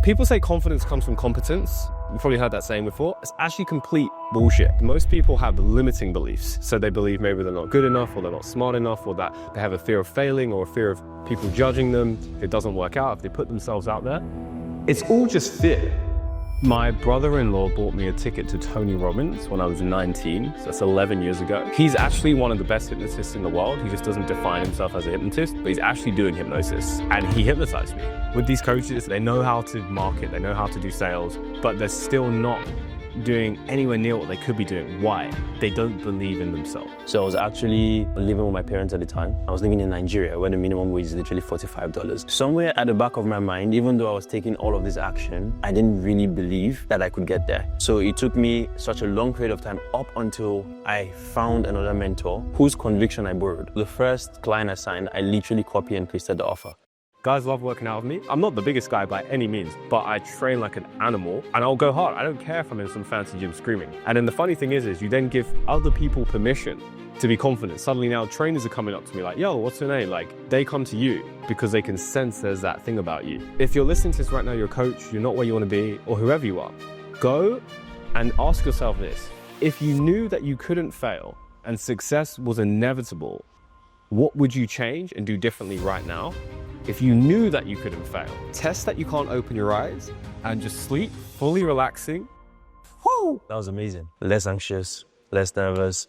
People say confidence comes from competence. You've probably heard that saying before. It's actually complete bullshit. Most people have limiting beliefs. So they believe maybe they're not good enough, or they're not smart enough, or that they have a fear of failing, or a fear of people judging them if it doesn't work out, if they put themselves out there. It's all just fear. My brother-in-law bought me a ticket to Tony Robbins when I was 19, so that's 11 years ago. He's actually one of the best hypnotists in the world. He just doesn't define himself as a hypnotist, but he's actually doing hypnosis. And he hypnotized me. With these coaches, they know how to market, they know how to do sales, but they're still not doing anywhere near what they could be doing. Why? They don't believe in themselves. So I was actually living with my parents at the time. I was living in Nigeria, where the minimum wage is literally $45. Somewhere at the back of my mind, even though I was taking all of this action, I didn't really believe that I could get there. So it took me such a long period of time up until I found another mentor whose conviction I borrowed. The first client I signed, I literally copy and pasted the offer. Guys love working out with me. I'm not the biggest guy by any means, but I train like an animal and I'll go hard. I don't care if I'm in some fancy gym screaming. And then the funny thing is you then give other people permission to be confident. Suddenly now trainers are coming up to me like, yo, what's your name? Like, they come to you because they can sense there's that thing about you. If you're listening to this right now, you're a coach, you're not where you want to be, or whoever you are, go and ask yourself this. If you knew that you couldn't fail and success was inevitable, what would you change and do differently right now? If you knew that you couldn't fail, test that you can't open your eyes and just sleep, fully relaxing. Woo! That was amazing. Less anxious, less nervous,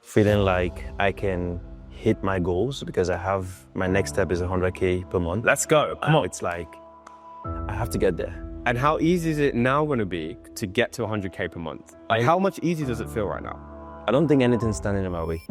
feeling like I can hit my goals because I have, my next step is 100K per month. Let's go, come on. It's like, I have to get there. And how easy is it now going to be to get to 100K per month? Like, how much easier does it feel right now? I don't think anything's standing in my way.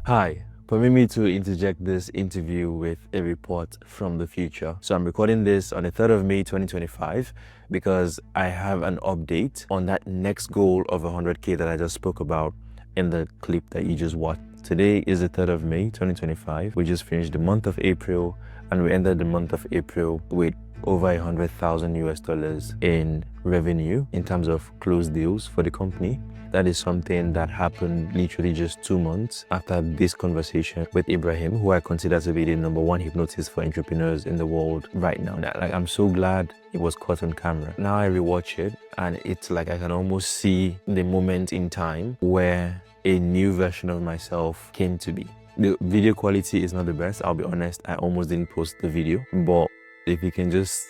Hi. Permit me to interject this interview with a report from the future. So I'm recording this on the 3rd of May, 2025, because I have an update on that next goal of 100K that I just spoke about in the clip that you just watched. Today is the 3rd of May, 2025. We just finished the month of April, and we ended the month of April with over $100,000 in revenue in terms of closed deals for the company. That is something that happened literally just 2 months after this conversation with Ebrahim, who I consider to be the #1 hypnotist for entrepreneurs in the world right now. Like, I'm so glad it was caught on camera. Now I rewatch it and it's like I can almost see the moment in time where a new version of myself came to be. The video quality is not the best, I'll be honest. I almost didn't post the video, but if you can just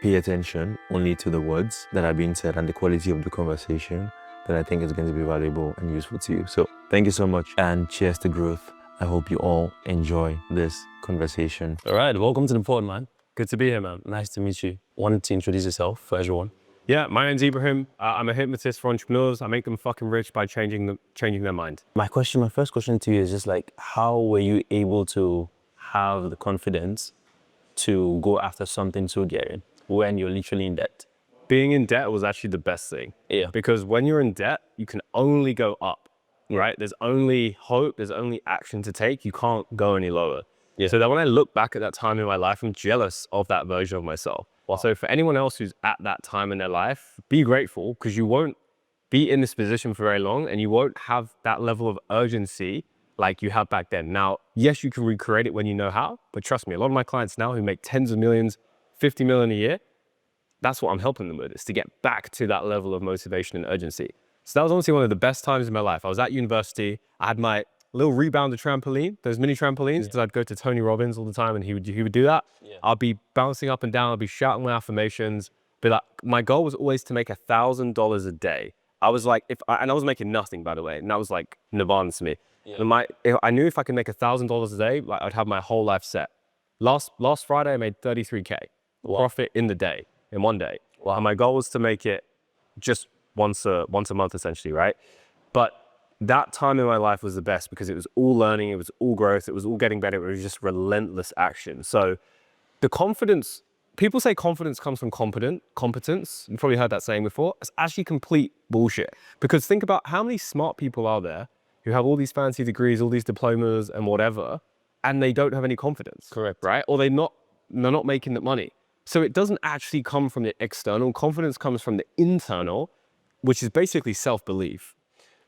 pay attention only to the words that are being said and the quality of the conversation, that I think is going to be valuable and useful to you. So thank you so much and cheers to growth. I hope you all enjoy this conversation. All right, welcome to the pod, man. Good to be here, man. Nice to meet you. Wanted to introduce yourself for everyone. Yeah, my name's Ebrahim. I'm a hypnotist for entrepreneurs. I make them fucking rich by changing their mind. My first question to you is just like, how were you able to have the confidence to go after something so daring when you're literally in debt? Being in debt was actually the best thing. Yeah. Because when you're in debt, you can only go up, right? There's only hope, there's only action to take. You can't go any lower. Yeah. So that when I look back at that time in my life, I'm jealous of that version of myself. Wow. So for anyone else who's at that time in their life, be grateful because you won't be in this position for very long and you won't have that level of urgency like you had back then. Now, yes, you can recreate it when you know how, but trust me, a lot of my clients now who make tens of millions, 50 million a year, that's what I'm helping them with, is to get back to that level of motivation and urgency. So that was honestly one of the best times in my life. I was at university. I had my little rebounder trampoline, those mini trampolines, because I'd go to Tony Robbins all the time and he would do that. Yeah. I'll be bouncing up and down. I'll be shouting my affirmations. But like, my goal was always to make $1,000 a day. I was like, and I was making nothing, by the way. And that was like nirvana to me. Yeah. And I knew if I could make $1,000 a day, like I'd have my whole life set. Last Friday, I made 33K profit in the day. In one day. Wow. And my goal was to make it just once a month, essentially, right? But that time in my life was the best because it was all learning, it was all growth, it was all getting better, it was just relentless action. So the confidence, people say confidence comes from competence. You've probably heard that saying before. It's actually complete bullshit. Because think about how many smart people are there who have all these fancy degrees, all these diplomas and whatever, and they don't have any confidence. Correct. Right? Or they're not making the money. So it doesn't actually come from the external. Confidence comes from the internal, which is basically self-belief.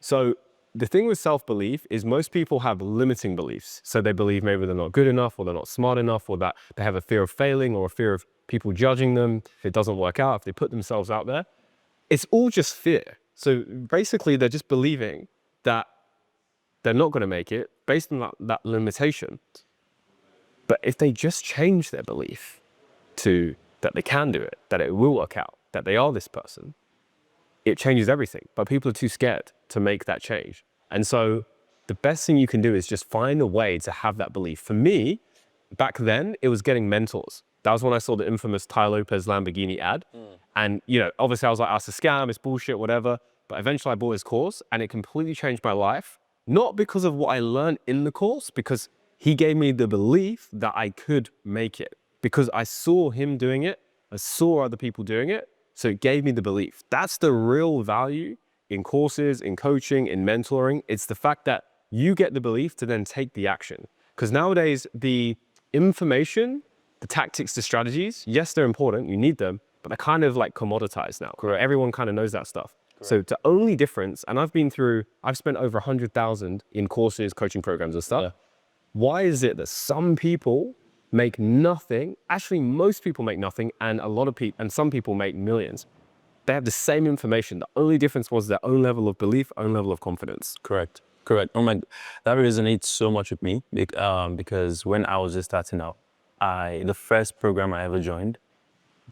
So the thing with self-belief is most people have limiting beliefs. So they believe maybe they're not good enough, or they're not smart enough, or that they have a fear of failing, or a fear of people judging them if it doesn't work out, if they put themselves out there. It's all just fear. So basically they're just believing that they're not going to make it based on that limitation. But if they just change their belief to that they can do it, that it will work out, that they are this person, it changes everything. But people are too scared to make that change. And so the best thing you can do is just find a way to have that belief. For me, back then, it was getting mentors. That was when I saw the infamous Tai Lopez Lamborghini ad. And, obviously I was like, oh, it's a scam, it's bullshit, whatever. But eventually I bought his course and it completely changed my life. Not because of what I learned in the course, because he gave me the belief that I could make it. Because I saw him doing it, I saw other people doing it, so it gave me the belief. That's the real value in courses, in coaching, in mentoring. It's the fact that you get the belief to then take the action. Because nowadays, the information, the tactics, the strategies, yes, they're important, you need them, but they're kind of like commoditized now. Correct. Everyone kind of knows that stuff. Correct. So the only difference, and I've spent over 100,000 in courses, coaching programs and stuff. Yeah. Why is it that some people make nothing? Actually, most people make nothing, and some people make millions. They have the same information. The only difference was their own level of belief, own level of confidence. Correct. Oh my, that resonates so much with me because when I was just starting out, the first program I ever joined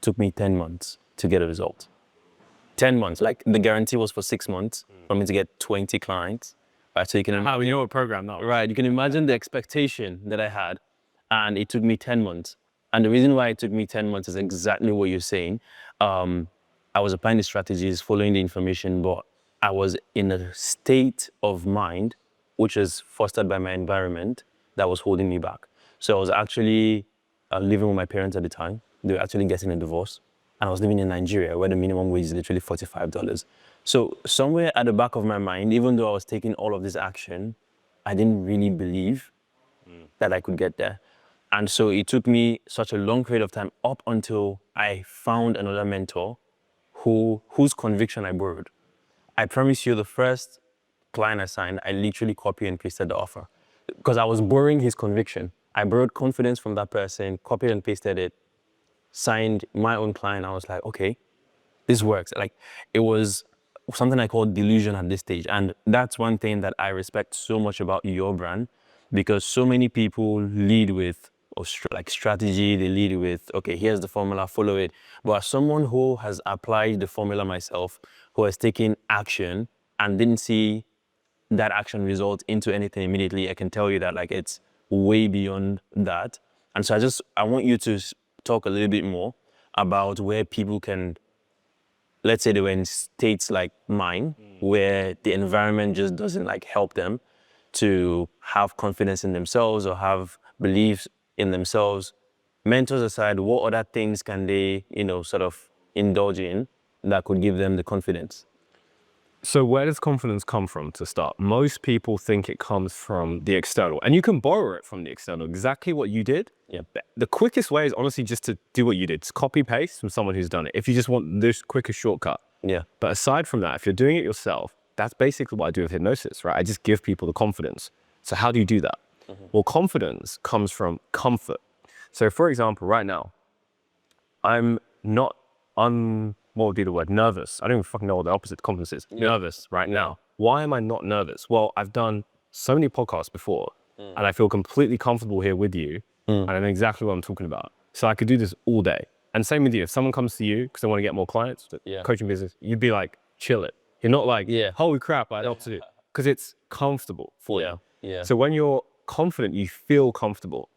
took me 10 months to get a result. 10 months, like the guarantee was for 6 months for me to get 20 clients. Right, so you can a program now. Right, you can imagine the expectation that I had, and it took me 10 months. And the reason why it took me 10 months is exactly what you're saying. I was applying the strategies, following the information, but I was in a state of mind, which is fostered by my environment, that was holding me back. So I was actually living with my parents at the time. They were actually getting a divorce. And I was living in Nigeria, where the minimum wage is literally $45. So somewhere at the back of my mind, even though I was taking all of this action, I didn't really believe that I could get there. And so it took me such a long period of time up until I found another mentor whose conviction I borrowed. I promise you, the first client I signed, I literally copy and pasted the offer because I was borrowing his conviction. I borrowed confidence from that person, copied and pasted it, signed my own client. I was like, okay, this works. Like, it was something I call delusion at this stage. And that's one thing that I respect so much about your brand, because so many people lead with strategy. They lead with, okay, here's the formula, follow it. But as someone who has applied the formula myself, who has taken action and didn't see that action result into anything immediately, I can tell you that like it's way beyond that. And so I want you to talk a little bit more about where people can, let's say they were in states like mine, where the environment just doesn't like help them to have confidence in themselves or have beliefs in themselves. Mentors aside, what other things can they, sort of indulge in that could give them the confidence? So where does confidence come from to start? Most people think it comes from the external, and you can borrow it from the external, exactly what you did. Yeah. The quickest way is honestly just to do what you did. Just copy paste from someone who's done it. If you just want this quicker shortcut. Yeah. But aside from that, if you're doing it yourself, that's basically what I do with hypnosis, right? I just give people the confidence. So how do you do that? Well, confidence comes from comfort. So for example, right now, I'm not what would be the word? Nervous. I don't even fucking know what the opposite of confidence is. Yeah. Nervous right now. Why am I not nervous? Well, I've done so many podcasts before and I feel completely comfortable here with you and I know exactly what I'm talking about. So I could do this all day. And same with you. If someone comes to you because they want to get more clients, coaching business, you'd be like, chill it. You're not like, holy crap, I know what to do. Because it's comfortable for you. Yeah. So when you're confident, you feel comfortable.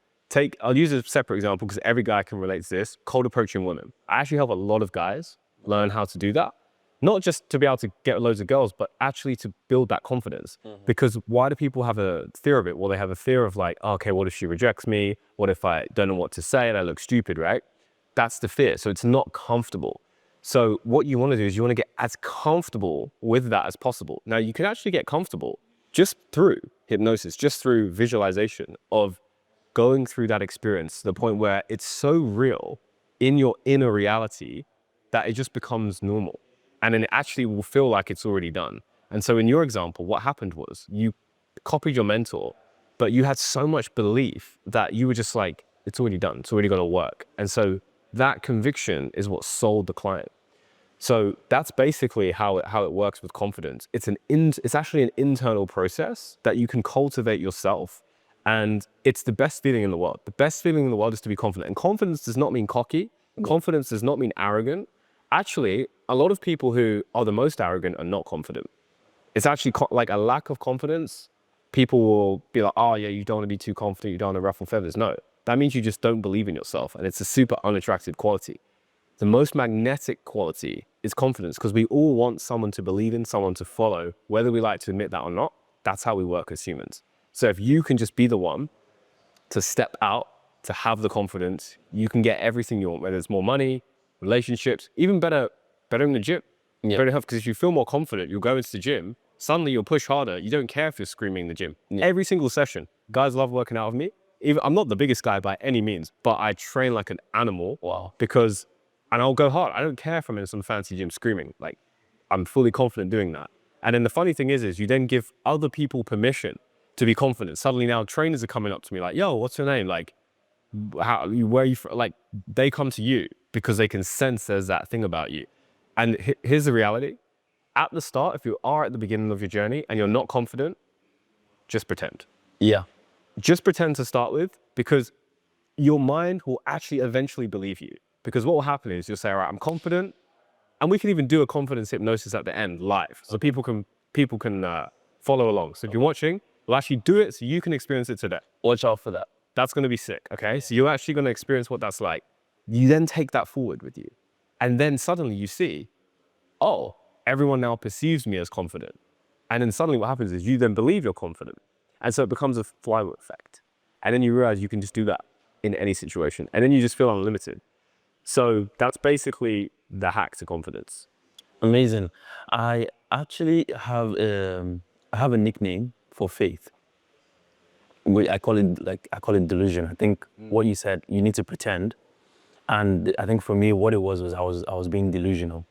I'll use a separate example because every guy can relate to this, cold approaching women. I actually help a lot of guys learn how to do that. Not just to be able to get loads of girls, but actually to build that confidence. Because why do people have a fear of it? Well, they have a fear of like, okay, what if she rejects me? What if I don't know what to say and I look stupid, right? That's the fear. So it's not comfortable. So what you want to do is you want to get as comfortable with that as possible. Now you can actually get comfortable just through hypnosis, just through visualization of going through that experience to the point where it's so real in your inner reality that it just becomes normal. And then it actually will feel like it's already done. And so in your example, what happened was you copied your mentor, but you had so much belief that you were just like, it's already done. It's already going to work. And so that conviction is what sold the client. So that's basically how it works with confidence. It's actually an internal process that you can cultivate yourself. And it's the best feeling in the world. The best feeling in the world is to be confident. And confidence does not mean cocky. Confidence does not mean arrogant. Actually, a lot of people who are the most arrogant are not confident. It's actually like a lack of confidence. People will be like, oh yeah, you don't want to be too confident. You don't want to ruffle feathers. No, that means you just don't believe in yourself. And it's a super unattractive quality. The most magnetic quality is confidence, because we all want someone to believe in, someone to follow, whether we like to admit that or not. That's how we work as humans. So if you can just be the one to step out, to have the confidence, you can get everything you want, whether it's more money, relationships, even better in the gym. Yeah. Better health, because if you feel more confident, you'll go into the gym, suddenly you'll push harder. You don't care if you're screaming in the gym. Yeah. Every single session, guys love working out with me. Even, I'm not the biggest guy by any means, but I train like an animal. Wow. And I'll go hard. I don't care if I'm in some fancy gym screaming. Like, I'm fully confident doing that. And then the funny thing is you then give other people permission to be confident. Suddenly now trainers are coming up to me like, yo, what's your name? Like, where are you from? Like, they come to you because they can sense there's that thing about you. And here's the reality. At the start, if you are at the beginning of your journey and you're not confident, just pretend. Yeah. Just pretend to start with, because your mind will actually eventually believe you. Because what will happen is you'll say, all right, I'm confident. And we can even do a confidence hypnosis at the end live. So people can follow along. So if you're watching, we'll actually do it so you can experience it today. Watch out for that. That's going to be sick, okay? So you're actually going to experience what that's like. You then take that forward with you. And then suddenly you see, oh, everyone now perceives me as confident. And then suddenly what happens is you then believe you're confident. And so it becomes a flywheel effect. And then you realize you can just do that in any situation. And then you just feel unlimited. So that's basically the hack to confidence. Amazing. I actually have a nickname for faith. I call it delusion. I think what you said, you need to pretend. And I think for me, what it was I was being delusional.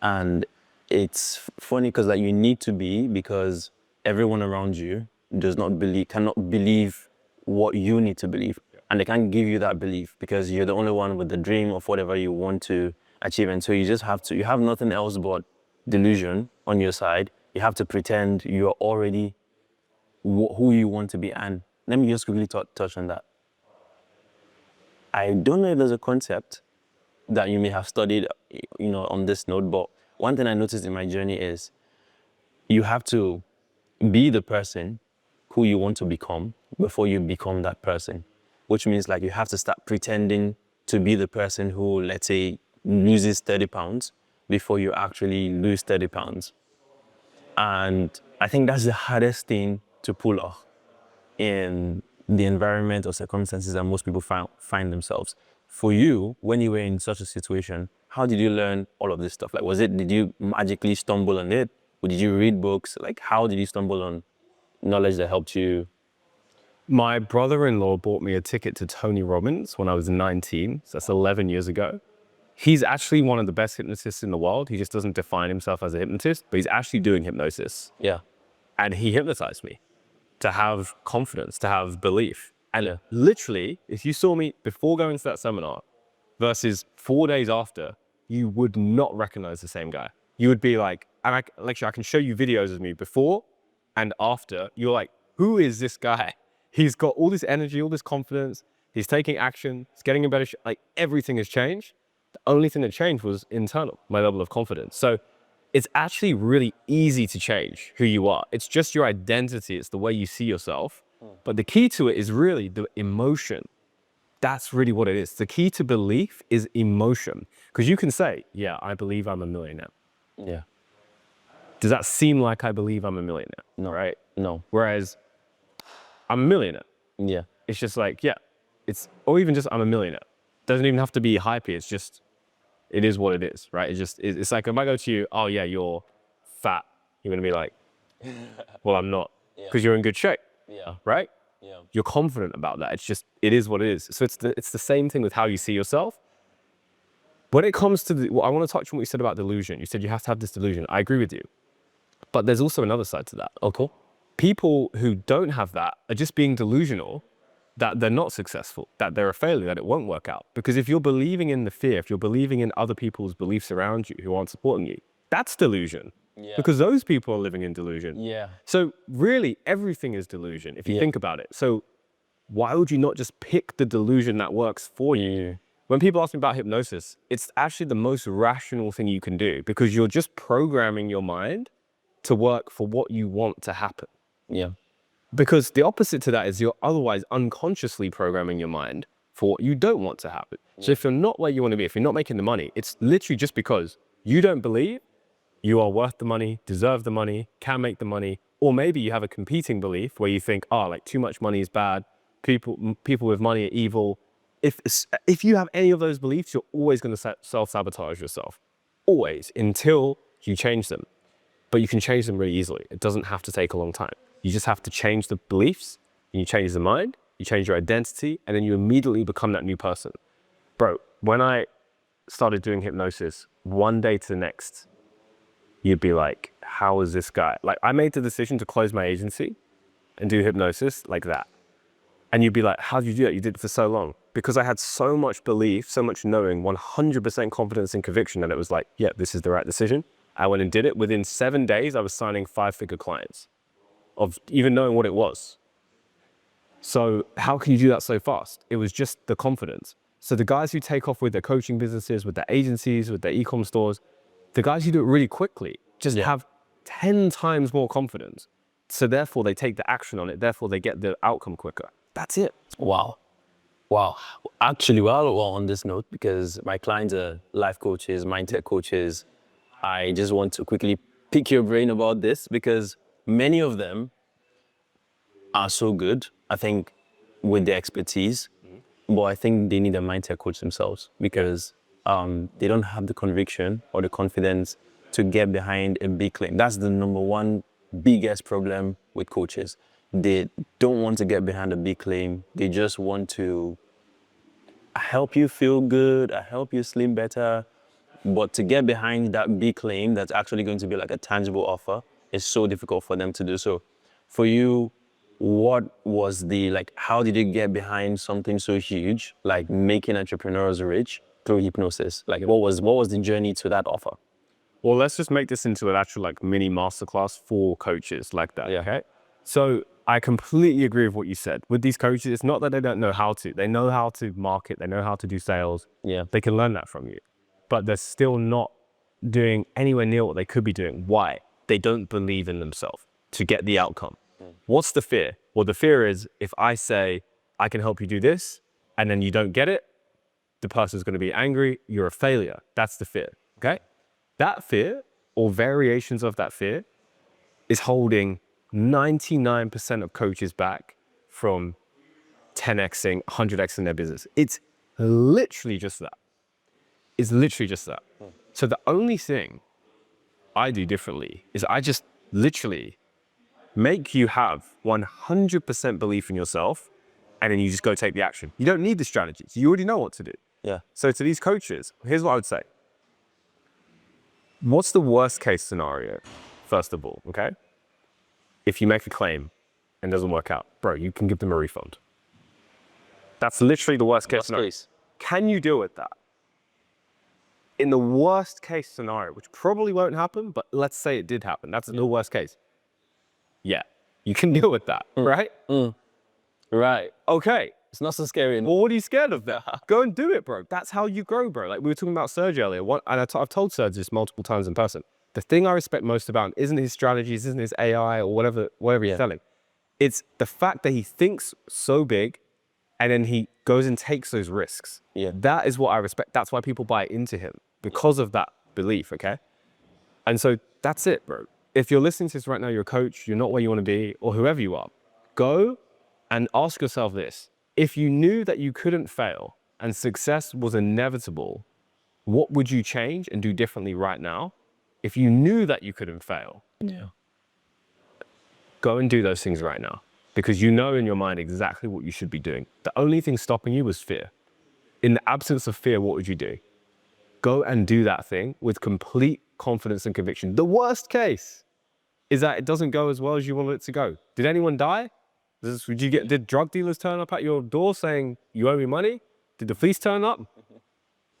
And it's funny because like you need to be, because everyone around you cannot believe what you need to believe. And they can't give you that belief because you're the only one with the dream of whatever you want to achieve. And so you have nothing else but delusion on your side. You have to pretend you're already who you want to be. And let me just quickly touch on that. I don't know if there's a concept that you may have studied, on this note, but one thing I noticed in my journey is you have to be the person who you want to become before you become that person, which means like you have to start pretending to be the person who, let's say, loses 30 pounds before you actually lose 30 pounds. And I think that's the hardest thing to pull off in the environment or circumstances that most people find themselves. For you, when you were in such a situation, how did you learn all of this stuff? Like, did you magically stumble on it? Or did you read books? Like, how did you stumble on knowledge that helped you? My brother-in-law bought me a ticket to Tony Robbins when I was 19. So that's 11 years ago. He's actually one of the best hypnotists in the world. He just doesn't define himself as a hypnotist, but he's actually doing hypnosis. Yeah. And he hypnotized me to have confidence, to have belief. And literally, if you saw me before going to that seminar versus 4 days after, you would not recognize the same guy. You would be like, I can show you videos of me before and after. You're like, who is this guy? He's got all this energy, all this confidence. He's taking action. He's getting in better shape. Like, everything has changed. The only thing that changed was internal, my level of confidence. So it's actually really easy to change who you are. It's just your identity. It's the way you see yourself. But the key to it is really the emotion. That's really what it is. The key to belief is emotion. Because you can say, yeah, I believe I'm a millionaire. Yeah. Does that seem like I believe I'm a millionaire? No. Right? No. Whereas I'm a millionaire. Yeah. It's just like, yeah, or even just I'm a millionaire. Doesn't even have to be hypey. It's just, it is what it is, right? It's like if I go to you, oh yeah, you're fat. You're gonna be like, well, I'm not, because you're in good shape. Yeah. Right? Yeah. You're confident about that. It's just, it is what it is. So it's the same thing with how you see yourself. When it comes to I want to touch on what you said about delusion. You said you have to have this delusion. I agree with you. But there's also another side to that. Okay. People who don't have that are just being delusional that they're not successful, that they're a failure, that it won't work out. Because if you're believing in the fear, if you're believing in other people's beliefs around you who aren't supporting you, that's delusion. Yeah. Because those people are living in delusion. Yeah. So really, everything is delusion if you think about it. So why would you not just pick the delusion that works for you? When people ask me about hypnosis, it's actually the most rational thing you can do because you're just programming your mind to work for what you want to happen. Yeah. Because the opposite to that is you're otherwise unconsciously programming your mind for what you don't want to happen. So if you're not where you want to be, if you're not making the money, it's literally just because you don't believe you are worth the money, deserve the money, can make the money, or maybe you have a competing belief where you think, oh, like too much money is bad, people with money are evil. If you have any of those beliefs, you're always going to self-sabotage yourself, always, until you change them. But you can change them really easily. It doesn't have to take a long time. You just have to change the beliefs, and you change the mind, you change your identity, and then you immediately become that new person. Bro, when I started doing hypnosis, one day to the next, you'd be like, how is this guy? Like, I made the decision to close my agency and do hypnosis like that. And you'd be like, how did you do that? You did it for so long. Because I had so much belief, so much knowing, 100% confidence and conviction that it was like, yeah, this is the right decision. I went and did it. Within 7 days, I was signing 5-figure clients of even knowing what it was. So how can you do that so fast? It was just the confidence. So the guys who take off with their coaching businesses, with their agencies, with their e-com stores, the guys who do it really quickly just have 10 times more confidence. So therefore they take the action on it. Therefore they get the outcome quicker. That's it. Wow. Wow. Actually, well, on this note, because my clients are life coaches, mindset coaches, I just want to quickly pick your brain about this because many of them are so good, I think, with their expertise, but I think they need a mindset coach themselves because they don't have the conviction or the confidence to get behind a big claim. That's the number one biggest problem with coaches. They don't want to get behind a big claim. They just want to help you feel good, help you sleep better. But to get behind that big claim that's actually going to be like a tangible offer is so difficult for them to do. So for you, what was how did you get behind something so huge, like making entrepreneurs rich through hypnosis? Like what was the journey to that offer? Well, let's just make this into an actual like mini masterclass for coaches like that, okay? So I completely agree with what you said. With these coaches, it's not that they don't know how to. They know how to market. They know how to do sales. Yeah. They can learn that from you. But they're still not doing anywhere near what they could be doing. Why? They don't believe in themselves to get the outcome. What's the fear? Well, the fear is if I say, I can help you do this, and then you don't get it, the person's going to be angry. You're a failure. That's the fear, okay? That fear, or variations of that fear, is holding 99% of coaches back from 10xing, 100xing their business. It's literally just that. It's literally just that. So the only thing I do differently is I just literally make you have 100% belief in yourself, and then you just go take the action. You don't need the strategies. You already know what to do. Yeah. So to these coaches, here's what I would say. What's the worst case scenario, first of all, okay? If you make a claim and it doesn't work out, bro, you can give them a refund. That's literally the worst case scenario. Can you deal with that? In the worst case scenario, which probably won't happen, but let's say it did happen. That's the worst case. Yeah, you can deal with that, right? Right. Okay. It's not so scary. Well, what are you scared of then? Go and do it, bro. That's how you grow, bro. Like we were talking about Serge earlier, and I've told Serge this multiple times in person. The thing I respect most about him isn't his strategies, isn't his AI or whatever he's selling. It's the fact that he thinks so big and then he goes and takes those risks. Yeah. That is what I respect. That's why people buy into him, because of that belief, okay? And so that's it, bro. If you're listening to this right now, you're a coach, you're not where you want to be, or whoever you are, go and ask yourself this. If you knew that you couldn't fail and success was inevitable, what would you change and do differently right now? If you knew that you couldn't fail, go and do those things right now, because you know in your mind exactly what you should be doing. The only thing stopping you was fear. In the absence of fear, what would you do? Go and do that thing with complete confidence and conviction. The worst case, is that it doesn't go as well as you wanted it to go. Did anyone die? Did drug dealers turn up at your door saying, you owe me money? Did the police turn up?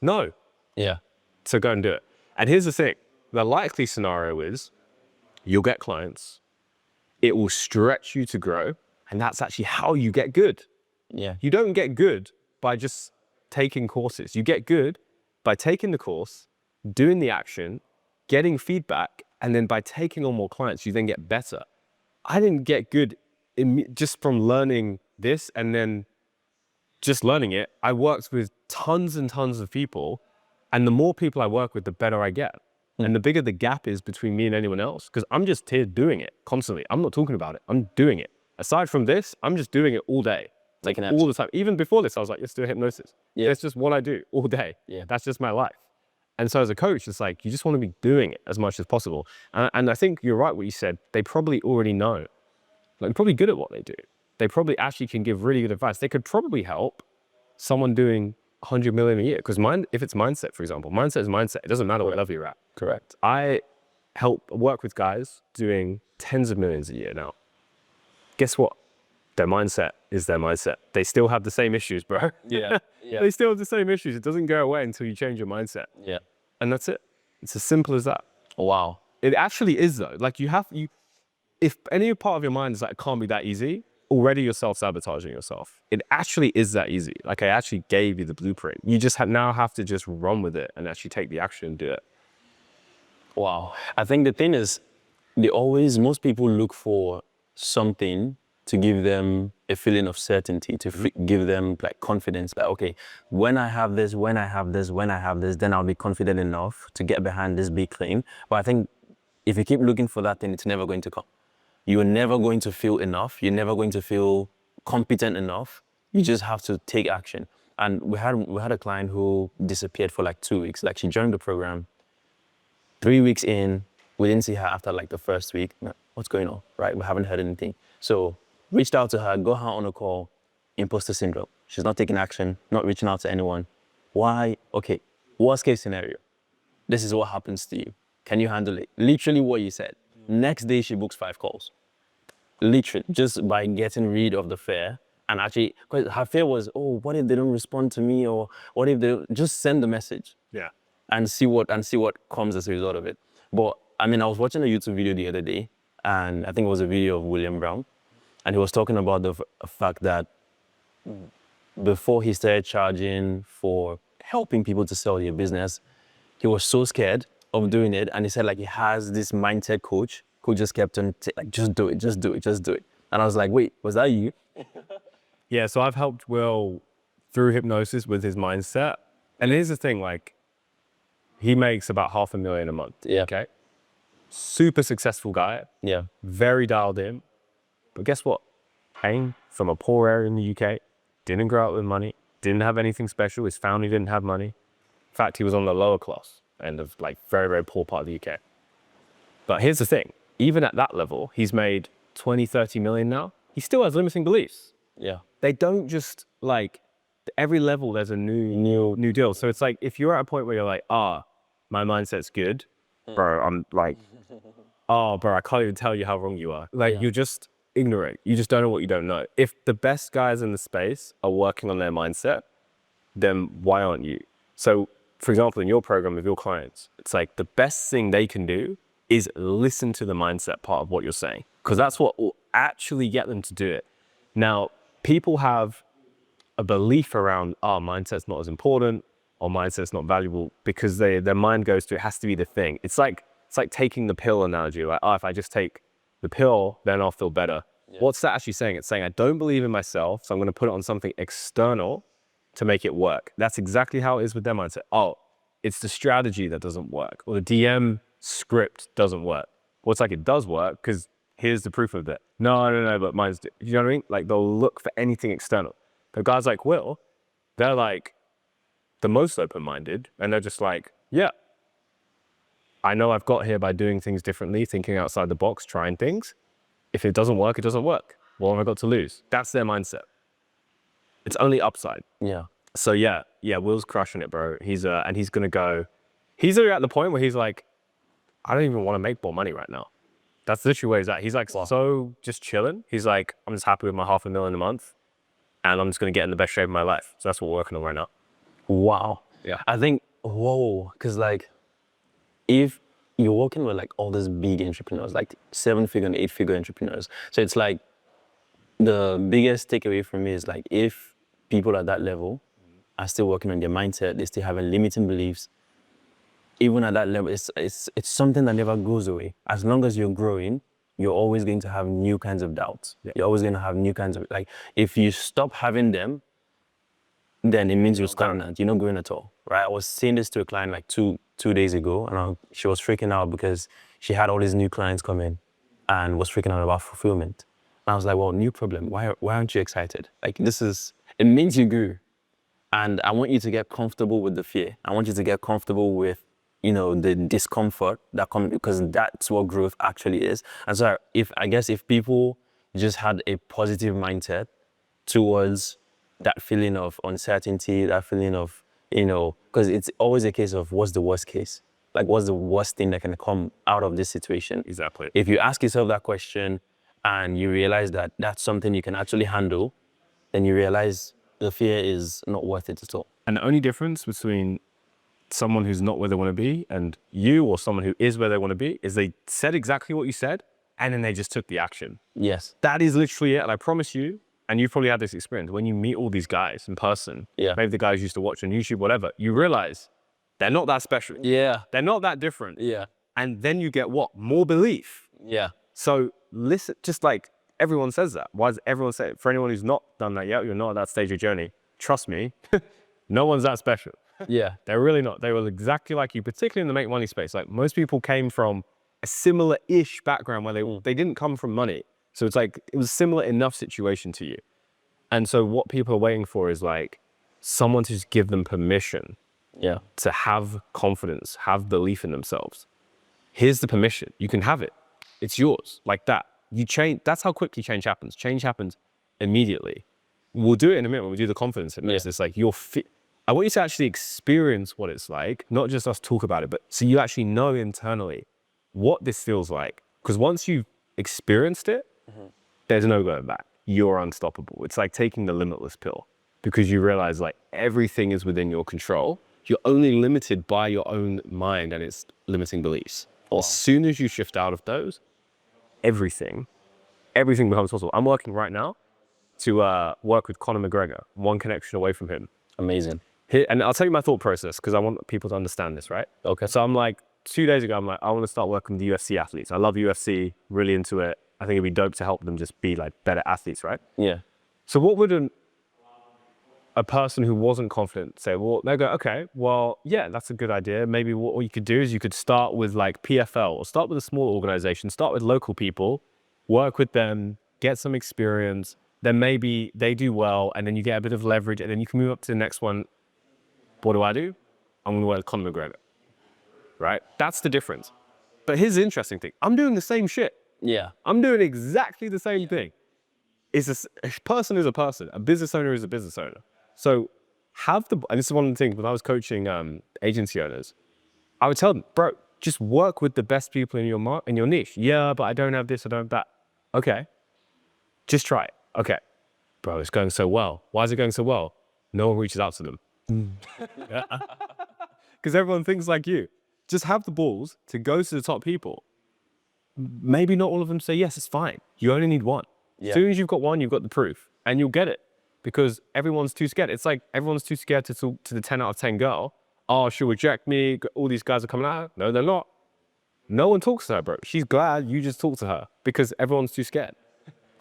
No. Yeah. So go and do it. And here's the thing. The likely scenario is you'll get clients. It will stretch you to grow. And that's actually how you get good. Yeah. You don't get good by just taking courses. You get good by taking the course, doing the action, getting feedback, and then by taking on more clients, you then get better. I didn't get good just from learning this and then just learning it. I worked with tons and tons of people, and the more people I work with, the better I get. And the bigger the gap is between me and anyone else, because I'm just here doing it constantly. I'm not talking about it. I'm doing it. Aside from this, I'm just doing it all day. Like all the time. Even before this, I was like, let's do a hypnosis. Yeah. That's just what I do all day. Yeah. That's just my life. And so as a coach, it's like, you just want to be doing it as much as possible. And I think you're right what you said. They probably already know. Like, they're probably good at what they do. They probably actually can give really good advice. They could probably help someone doing 100 million a year. Because if it's mindset, for example, mindset is mindset. It doesn't matter what level you're at. Correct. I help work with guys doing tens of millions a year now. Guess what? Their mindset is their mindset. They still have the same issues, bro. Yeah. Yeah. They still have the same issues. It doesn't go away until you change your mindset. Yeah. And that's it. It's as simple as that. Wow. It actually is though. Like if any part of your mind is like, it can't be that easy, already you're self-sabotaging yourself. It actually is that easy. Like, I actually gave you the blueprint. You just now have to just run with it and actually take the action and do it. Wow. I think the thing is, most people look for something to give them a feeling of certainty, to give them like confidence, like, okay, when I have this, then I'll be confident enough to get behind this big claim. But I think if you keep looking for that thing, it's never going to come. You're never going to feel enough. You're never going to feel competent enough. You just have to take action. And we had a client who disappeared for like 2 weeks. Like, she joined the program. 3 weeks in, we didn't see her after like the first week. What's going on, right? We haven't heard anything. So reached out to her, got her on a call, imposter syndrome. She's not taking action, not reaching out to anyone. Why? Okay, worst case scenario. This is what happens to you. Can you handle it? Literally what you said. Next day, she books 5 calls. Literally, just by getting rid of the fear. And actually, because her fear was, oh, what if they don't respond to me? Or what if they just send the message? Yeah. And see what comes as a result of it. But I mean, I was watching a YouTube video the other day, and I think it was a video of William Brown, and he was talking about the fact that before he started charging for helping people to sell their business, he was so scared of doing it, and he said like he has this mindset coach who just kept on like, just do it. And I was like, wait, was that you? Yeah, so I've helped Will through hypnosis with his mindset. And here's the thing, like, he makes about $500,000 a month. Yeah. Okay. Super successful guy. Yeah. Very dialed in. But guess what? Came from a poor area in the UK. Didn't grow up with money. Didn't have anything special. His family didn't have money. In fact, he was on the lower class end of like very, very poor part of the UK. But here's the thing. Even at that level, he's made 20, 30 million now. He still has limiting beliefs. Yeah. They don't just like, every level there's a new deal. So it's like, if you're at a point where you're like, my mindset's good, bro, I'm like, bro, I can't even tell you how wrong you are. Like, you're just ignorant. You just don't know what you don't know. If the best guys in the space are working on their mindset, then why aren't you? So, for example, in your program with your clients, it's like the best thing they can do is listen to the mindset part of what you're saying, because that's what will actually get them to do it. Now, people have a belief around, mindset's not as important, or mindset's not valuable, because their mind goes to, it has to be the thing. It's like taking the pill analogy, like, if I just take the pill, then I'll feel better. Yeah. What's that actually saying? It's saying, I don't believe in myself, so I'm gonna put it on something external to make it work. That's exactly how it is with their mindset. It's the strategy that doesn't work, or the DM script doesn't work. Well, it's like, it does work, because here's the proof of it. No, but mine's, you know what I mean? Like, they'll look for anything external. But guys like Will, they're like the most open-minded, and they're just like, yeah, I know I've got here by doing things differently, thinking outside the box, trying things. If it doesn't work, it doesn't work. What have I got to lose? That's their mindset. It's only upside. Yeah. So yeah, Will's crushing it, bro. He's already at the point where he's like, I don't even want to make more money right now. That's literally where he's at. He's like so just chilling. He's like, I'm just happy with my $500,000 a month, and I'm just gonna get in the best shape of my life. So that's what we're working on right now. Wow. Yeah. I think, whoa, because like, if you're working with like all these big entrepreneurs, like 7-figure and 8-figure entrepreneurs, so it's like the biggest takeaway for me is like, if people at that level are still working on their mindset, they still have limiting beliefs, even at that level, it's something that never goes away. As long as you're growing, you're always going to have new kinds of doubts. Yeah. You're always going to have new kinds of, like, if you stop having them, then it means you're stagnant. You're not growing at all, right? I was saying this to a client like two days ago, and she was freaking out because she had all these new clients come in and was freaking out about fulfillment. And I was like, well, new problem. Why aren't you excited? Like, it means you grew. And I want you to get comfortable with the fear. I want you to get comfortable with, the discomfort that comes, because that's what growth actually is. And so if people just had a positive mindset towards that feeling of uncertainty, that feeling of, because it's always a case of what's the worst case? Like, what's the worst thing that can come out of this situation? Exactly. If you ask yourself that question and you realize that that's something you can actually handle, then you realize the fear is not worth it at all. And the only difference between someone who's not where they want to be and you, or someone who is where they want to be, is they said exactly what you said and then they just took the action. Yes. That is literally it. And I promise you, and you've probably had this experience, when you meet all these guys in person, maybe the guys you used to watch on YouTube, whatever, you realize they're not that special. Yeah. They're not that different. Yeah. And then you get what? More belief. Yeah. So listen, just like everyone says that. Why does everyone say it? For anyone who's not done that yet, you're not at that stage of journey, trust me, no one's that special. Yeah. They're really not. They were exactly like you, particularly in the make money space. Like, most people came from a similar-ish background where they didn't come from money. So it's like, it was a similar enough situation to you. And so what people are waiting for is like someone to just give them permission to have confidence, have belief in themselves. Here's the permission. You can have it. It's yours, like that. You change. That's how quickly change happens. Change happens immediately. We'll do it in a minute when we do the confidence hypnosis. It's like I want you to actually experience what it's like, not just us talk about it, but so you actually know internally what this feels like. Because once you've experienced it, there's no going back. You're unstoppable. It's like taking the limitless pill, because you realize like everything is within your control. You're only limited by your own mind and its limiting beliefs. As soon as you shift out of those, everything becomes possible. I'm working right now to work with Conor McGregor, one connection away from him. Amazing. And I'll tell you my thought process, because I want people to understand this, right? Okay. So I'm like, 2 days ago, I'm like, I want to start working with the UFC athletes. I love UFC, really into it. I think it'd be dope to help them just be like better athletes, right? Yeah. So what would a person who wasn't confident say? Well, they go, okay, well, yeah, that's a good idea. Maybe what you could do is you could start with like PFL, or start with a small organization, start with local people, work with them, get some experience. Then maybe they do well, and then you get a bit of leverage, and then you can move up to the next one. What do? I'm going to work with Conor McGregor, right? That's the difference. But here's the interesting thing. I'm doing the same shit. Yeah. I'm doing exactly the same thing. A person is a person. A business owner is a business owner. So and this is one of the things when I was coaching agency owners, I would tell them, bro, just work with the best people in your niche. Yeah, but I don't have this, I don't have that. Okay, just try it. Okay, bro, it's going so well. Why is it going so well? No one reaches out to them. Because everyone thinks like you. Just have the balls to go to the top people. Maybe not all of them say yes, it's fine. You only need one. As soon as you've got one, you've got the proof, and you'll get it, because everyone's too scared. It's like everyone's too scared to talk to the 10 out of 10 girl. Oh, she'll reject me. All these guys are coming out. No, they're not. No one talks to her, bro. She's glad you just talk to her, because everyone's too scared.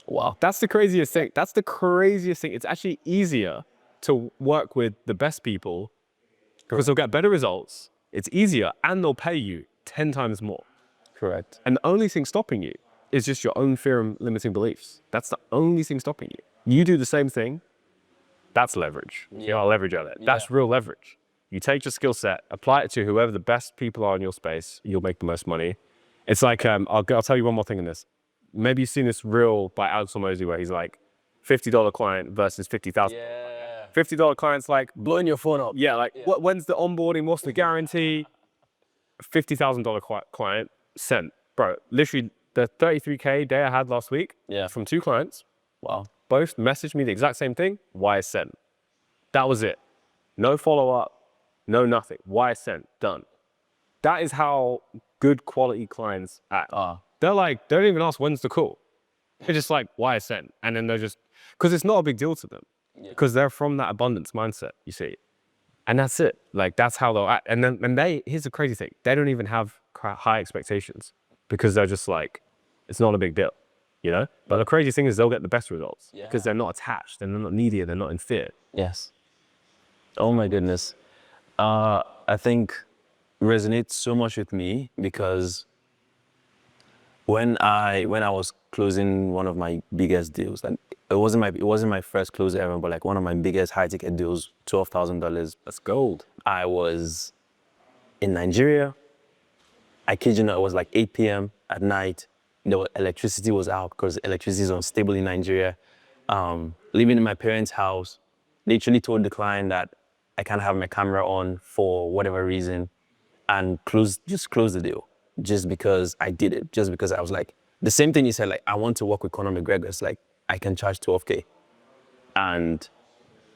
Wow. That's the craziest thing. That's the craziest thing. It's actually easier to work with the best people, because they'll get better results. It's easier, and they'll pay you 10 times more. Correct. And the only thing stopping you is just your own fear and limiting beliefs. That's the only thing stopping you. You do the same thing. That's leverage. You know, leverage on it. That's real leverage. You take your skill set, apply it to whoever the best people are in your space, you'll make the most money. It's like, I'll tell you one more thing in this. Maybe you've seen this reel by Alex Hormozy where he's like, $50 client versus $50,000. Yeah. $50 client's like, Blowing your phone up. yeah, like, when's the onboarding? What's the guarantee? $50,000 client sent. Bro, literally the 33K day I had last week from 2 clients, Wow. both messaged me the exact same thing, wire sent. That was it. No follow-up, no nothing. Wire sent, done. That is how good quality clients act. They're like, they don't even ask when's the call. They're just like, wire sent. And then they're just, because it's not a big deal to them. Because they're from that abundance mindset, you see. And that's it. Like, that's how they'll act. And then, here's the crazy thing. They don't even have high expectations because they're just like, it's not a big deal, you know? But the crazy thing is they'll get the best results because they're not attached and they're not needy, they're not in fear. Yes. Oh my goodness. I think resonates so much with me because when I was closing one of my biggest deals, and it wasn't my first close ever, but like one of my biggest high ticket deals, $12,000. That's gold. I was in Nigeria. I kid you not, it was like 8 p.m. at night. Electricity was out because electricity is unstable in Nigeria. Living in my parents' house, literally told the client that I can't have my camera on for whatever reason, and just close the deal. Just because I did it, just because I was like, the same thing you said, like, I want to work with Conor McGregor. It's like, I can charge 12K. And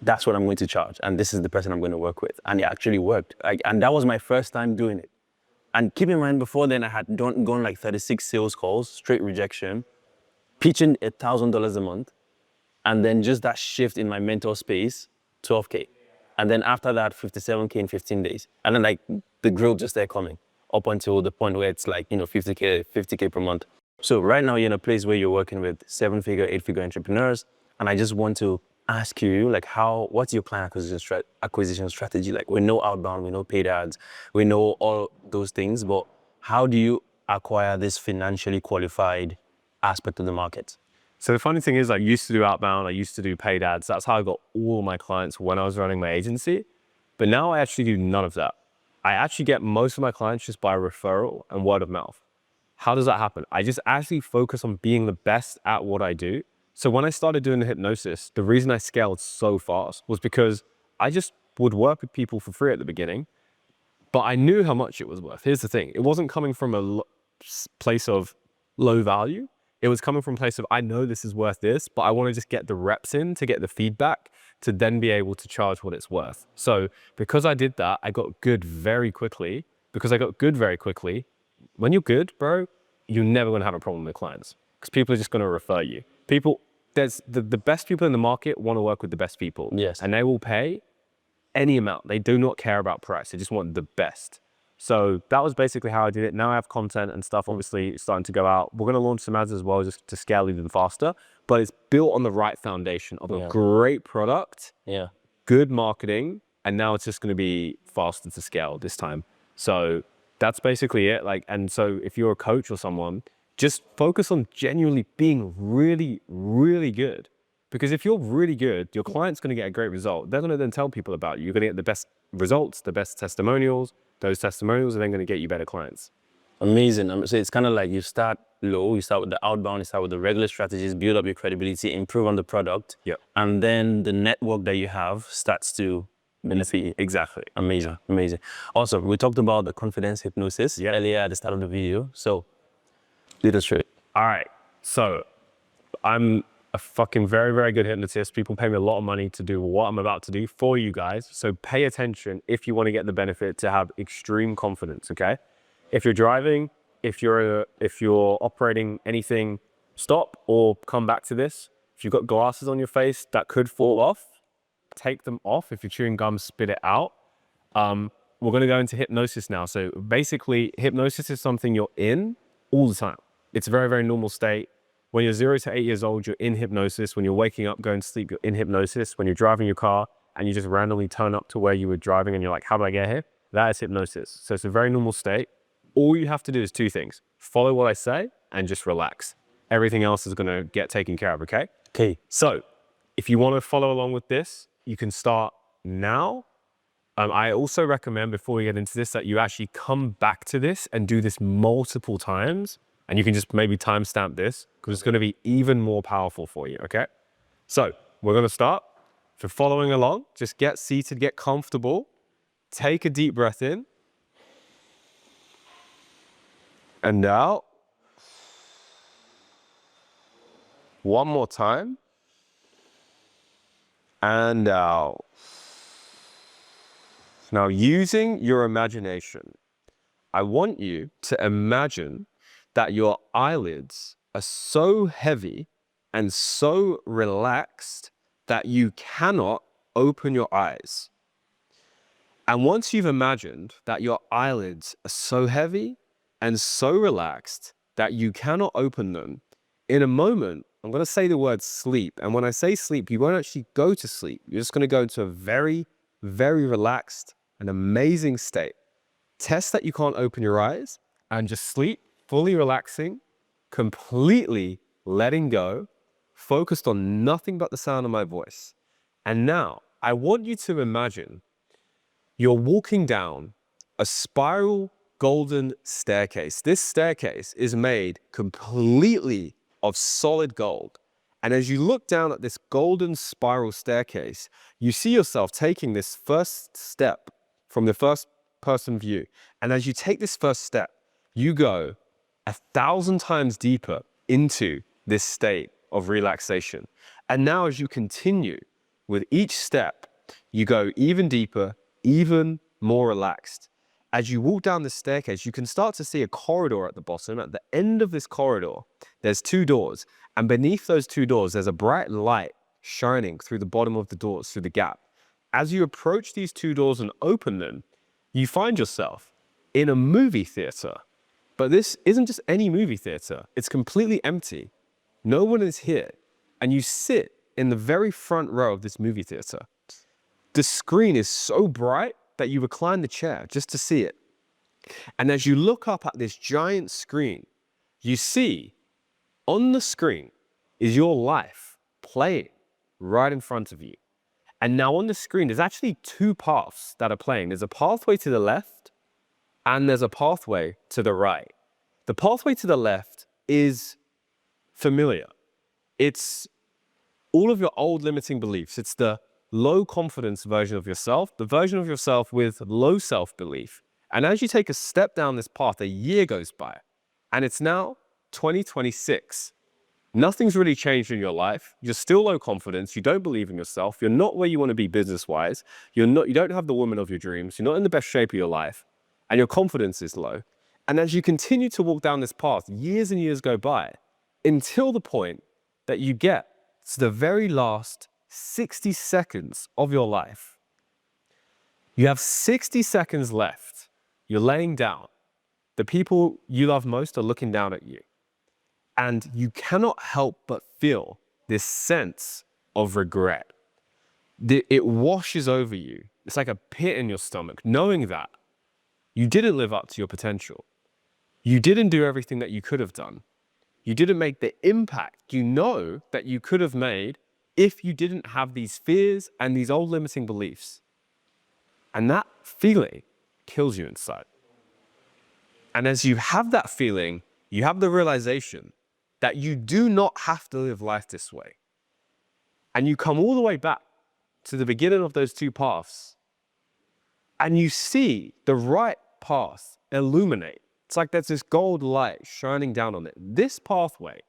that's what I'm going to charge. And this is the person I'm going to work with. And it actually worked. And that was my first time doing it. And keep in mind, before then, I had gone like 36 sales calls, straight rejection, pitching $1,000 a month. And then just that shift in my mental space, 12K. And then after that, 57K in 15 days. And then like the growth just started coming up until the point where it's like, 50K per month. So right now you're in a place where you're working with 7-figure, 8-figure entrepreneurs. And I just want to ask you, like, what's your client acquisition strategy? Like, we know outbound, we know paid ads, we know all those things, but how do you acquire this financially qualified aspect of the market? So the funny thing is, I used to do outbound, I used to do paid ads. That's how I got all my clients when I was running my agency. But now I actually do none of that. I actually get most of my clients just by referral and word of mouth. How does that happen? I just actually focus on being the best at what I do. So when I started doing the hypnosis, the reason I scaled so fast was because I just would work with people for free at the beginning, but I knew how much it was worth. Here's the thing. It wasn't coming from a place of low value. It was coming from a place of, I know this is worth this, but I want to just get the reps in to get the feedback to then be able to charge what it's worth. So because I did that, I got good very quickly. When you're good, bro, you're never going to have a problem with clients because people are just going to refer you. There's the best people in the market want to work with the best people. Yes. And they will pay any amount. They do not care about price. They just want the best. So that was basically how I did it. Now I have content and stuff obviously starting to go out. We're going to launch some ads as well just to scale even faster, but it's built on the right foundation of a great product, good marketing, and now it's just going to be faster to scale this time. So that's basically it. And so if you're a coach or someone, just focus on genuinely being really, really good. Because if you're really good, your client's going to get a great result. They're going to then tell people about you. You're going to get the best results, the best testimonials. Those testimonials are then going to get you better clients. Amazing. So it's kind of like you start low, you start with the outbound, you start with the regular strategies, build up your credibility, improve on the product. Yep. And then the network that you have starts to benefit you. Exactly. Amazing. Awesome. We talked about the confidence hypnosis earlier at the start of the video. So lead us through it. All right. So I'm a fucking very, very good hypnotist. People pay me a lot of money to do what I'm about to do for you guys. So pay attention if you want to get the benefit to have extreme confidence, okay? If you're driving, if you're operating anything, stop or come back to this. If you've got glasses on your face that could fall off, take them off. If you're chewing gum, spit it out. We're going to go into hypnosis now. So basically, hypnosis is something you're in all the time. It's a very, very normal state. When you're 0 to 8 years old, you're in hypnosis. When you're waking up, going to sleep, you're in hypnosis. When you're driving your car and you just randomly turn up to where you were driving and you're like, how did I get here? That is hypnosis. So it's a very normal state. All you have to do is 2 things. Follow what I say and just relax. Everything else is going to get taken care of, okay? Okay. So if you want to follow along with this, you can start now. I also recommend before we get into this that you actually come back to this and do this multiple times. And you can just maybe timestamp this because it's going to be even more powerful for you, okay? So we're going to start. If you're following along, just get seated, get comfortable. Take a deep breath in. And out. one more time. And out. Now, using your imagination, I want you to imagine that your eyelids are so heavy and so relaxed that you cannot open your eyes. And once you've imagined that your eyelids are so heavy and so relaxed that you cannot open them, in a moment, I'm going to say the word sleep. And when I say sleep, you won't actually go to sleep. You're just going to go into a very, very relaxed and amazing state. Test that you can't open your eyes and just sleep, fully relaxing, completely letting go, focused on nothing but the sound of my voice. And now I want you to imagine you're walking down a spiral golden staircase. This staircase is made completely of solid gold. And as you look down at this golden spiral staircase, you see yourself taking this first step from the first person view. And as you take this first step, you go 1,000 times deeper into this state of relaxation. And now as you continue with each step, you go even deeper, even more relaxed. As you walk down the staircase, you can start to see a corridor at the bottom. At the end of this corridor, there's 2 doors. And beneath those 2 doors, there's a bright light shining through the bottom of the doors, through the gap. As you approach these 2 doors and open them, you find yourself in a movie theater. But this isn't just any movie theater. It's completely empty. No one is here. And you sit in the very front row of this movie theater. The screen is so bright that you recline the chair just to see it. And as you look up at this giant screen, you see on the screen is your life playing right in front of you. And now on the screen, there's actually 2 paths that are playing. There's a pathway to the left and there's a pathway to the right. The pathway to the left is familiar. It's all of your old limiting beliefs. It's the low confidence version of yourself, the version of yourself with low self-belief. And as you take a step down this path, a year goes by and it's now 2026. Nothing's really changed in your life. You're still low confidence. You don't believe in yourself. You're not where you want to be business-wise. You don't have the woman of your dreams. You're not in the best shape of your life and your confidence is low. And as you continue to walk down this path, years and years go by until the point that you get to the very last 60 seconds of your life. You have 60 seconds left. You're laying down. The people you love most are looking down at you. And you cannot help but feel this sense of regret. It washes over you. It's like a pit in your stomach, knowing that you didn't live up to your potential. You didn't do everything that you could have done. You didn't make the impact you know that you could have made if you didn't have these fears and these old limiting beliefs. And that feeling kills you inside. And as you have that feeling, you have the realization that you do not have to live life this way. And you come all the way back to the beginning of those 2 paths, and you see the right path illuminate. It's like there's this gold light shining down on it. This pathway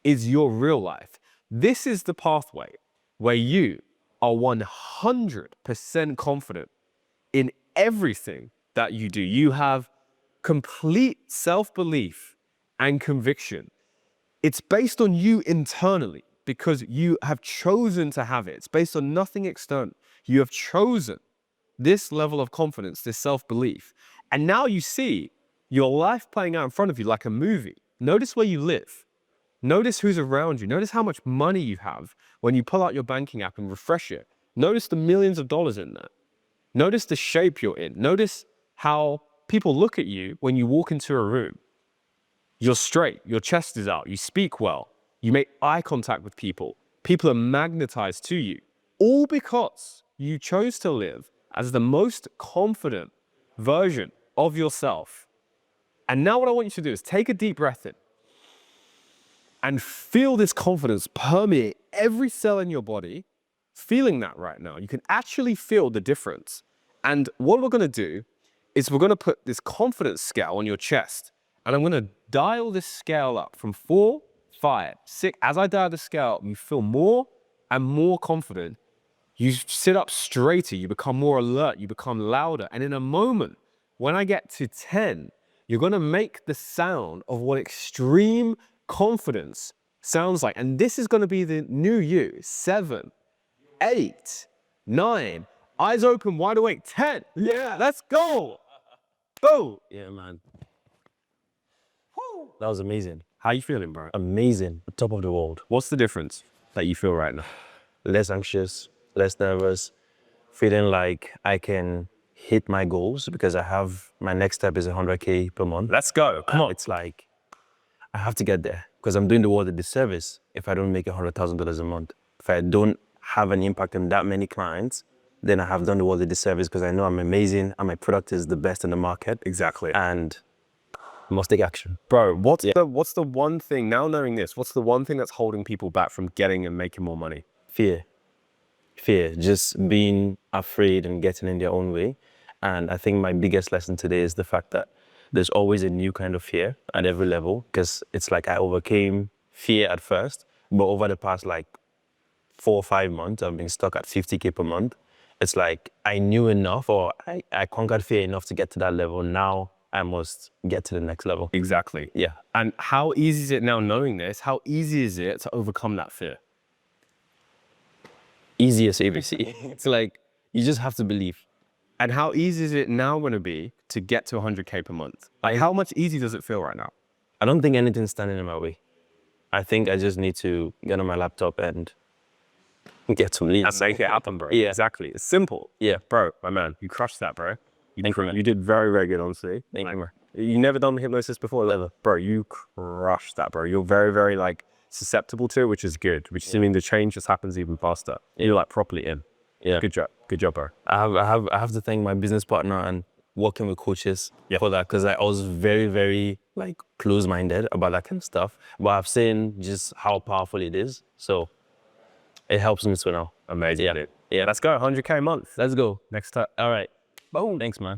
is your real life. This is the pathway where you are 100% confident in everything that you do. You have complete self-belief and conviction. It's based on you internally because you have chosen to have it. It's based on nothing external. You have chosen this level of confidence, this self-belief. And now you see your life playing out in front of you like a movie. Notice where you live. Notice who's around you. Notice how much money you have when you pull out your banking app and refresh it. Notice the millions of dollars in there. Notice the shape you're in. Notice how people look at you when you walk into a room. You're straight, your chest is out, you speak well, you make eye contact with people. People are magnetized to you, all because you chose to live as the most confident version of yourself. And now what I want you to do is take a deep breath in and feel this confidence permeate every cell in your body, feeling that right now. You can actually feel the difference. And what we're gonna do is we're gonna put this confidence scale on your chest, and I'm gonna dial this scale up from 4, 5, 6. As I dial the scale, you feel more and more confident. You sit up straighter, you become more alert, you become louder. And in a moment, when I get to 10, you're gonna make the sound of what extreme confidence sounds like. And this is gonna be the new you. 7, 8, 9, eyes open, wide awake. 10, yeah, let's go. Go. Yeah, man. That was amazing. How you feeling, bro? Amazing. Top of the world. What's the difference that you feel right now? Less anxious, less nervous, feeling like I can hit my goals because I have my next step is 100K per month. Let's go. Come on. It's like I have to get there because I'm doing the world a disservice if I don't make $100,000 a month. If I don't have an impact on that many clients, then I have done the world a disservice because I know I'm amazing and my product is the best in the market. Exactly. And I must take action. Bro, what's the one thing, now knowing this, what's the one thing that's holding people back from getting and making more money? Fear, just being afraid and getting in their own way. And I think my biggest lesson today is the fact that there's always a new kind of fear at every level, because it's like I overcame fear at first, but over the past like 4 or 5 months, I've been stuck at 50K per month. It's like I knew enough, or I conquered fear enough to get to that level. Now I must get to the next level. Exactly. Yeah. And how easy is it now knowing this? How easy is it to overcome that fear? Easy as ABC. It's like, you just have to believe. And how easy is it now going to be to get to 100K per month? Like, how much easy does it feel right now? I don't think anything's standing in my way. I think I just need to get on my laptop and get some leads. And make it happen, bro. Yeah. Exactly. It's simple. Yeah. Bro, my man, you crushed that, bro. Thank you, man. You did very, very good, honestly. Thank you, man. You never done hypnosis before? Ever. Bro, you crushed that, bro. You're very, very like susceptible to it, which is good. Which means the change just happens even faster. You're like properly in. Yeah. Good job, bro. I have to thank my business partner and working with coaches for that, because I was very, very like close-minded about that kind of stuff. But I've seen just how powerful it is. So it helps me to now. Amazing. Yeah. Dude. Yeah, let's go. 100K a month. Let's go. Next time. All right. Boom. Thanks, man.